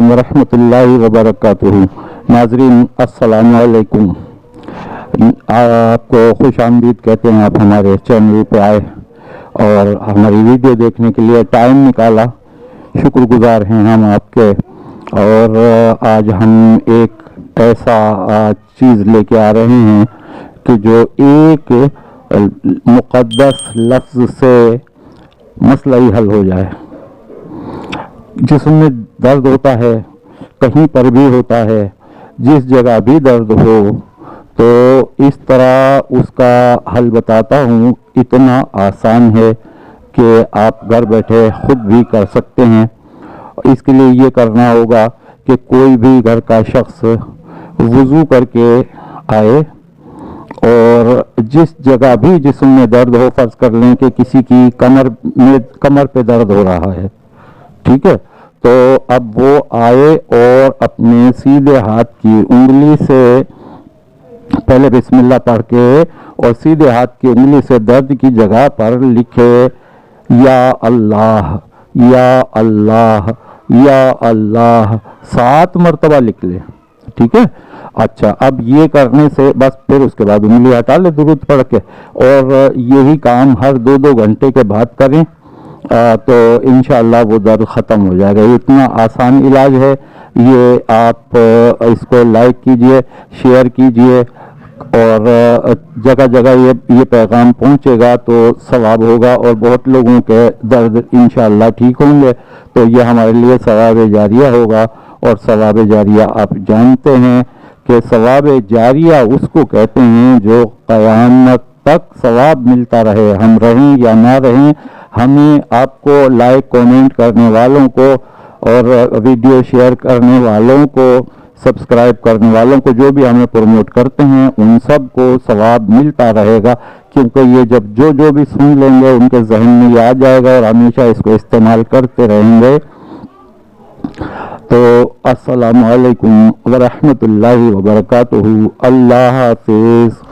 वरहमत ल्लाहि वबरकातुहू। नाज़रीन अस्सलाम वालेकुम। आपको खुश आमदीद कहते हैं। आप हमारे चैनल पे आए और हमारी वीडियो देखने के लिए टाइम निकाला, शुक्रगुजार हैं हम आपके। और आज हम एक ऐसा चीज़ लेके आ रहे हैं कि जो एक मुक़द्दस लफ्ज़ से मसला ही हल हो जाए। जिस्म में दर्द होता है, कहीं पर भी होता है, जिस जगह भी दर्द हो, तो इस तरह उसका हल बताता हूँ। इतना आसान है कि आप घर बैठे खुद भी कर सकते हैं। इसके लिए ये करना होगा कि कोई भी घर का शख्स वज़ू करके आए और जिस जगह भी जिस्म में दर्द हो, फर्ज कर लें कि किसी की कमर पे दर्द हो रहा है, ठीक है, तो अब वो आए और अपने सीधे हाथ की उंगली से पहले बिस्मिल्लाह पढ़ के और सीधे हाथ की उंगली से दर्द की जगह पर लिखे या अल्लाह या अल्लाह या अल्लाह 7 मरतबा लिख ले, ठीक है। अच्छा, अब ये करने से बस फिर उसके बाद उंगली हटा ले दुरूद पढ़ के, और यही काम हर 2-2 घंटे के बाद करें तो इंशाअल्लाह वो दर्द ख़त्म हो जाएगा। इतना आसान इलाज है ये। आप इसको लाइक कीजिए, शेयर कीजिए और जगह जगह ये पैगाम पहुंचेगा तो सवाब होगा और बहुत लोगों के दर्द इंशाअल्लाह ठीक होंगे। तो ये हमारे लिए सवाब जारिया होगा। और सवाब जारिया आप जानते हैं कि सवाब जारिया उसको कहते हैं जो क़यामत तक सवाब मिलता रहे, हम रहें या ना रहें। हमें आपको लाइक कमेंट करने वालों को और वीडियो शेयर करने वालों को, सब्सक्राइब करने वालों को, जो भी हमें प्रमोट करते हैं, उन सब को सवाब मिलता रहेगा। क्योंकि ये जब जो भी सुन लेंगे उनके जहन में ये आ जाएगा और हमेशा इसको इस्तेमाल करते रहेंगे। तो अस्सलामु अलैकुम व रहमतुल्लाहि व बरकातुहू। अल्लाह हाफिज़।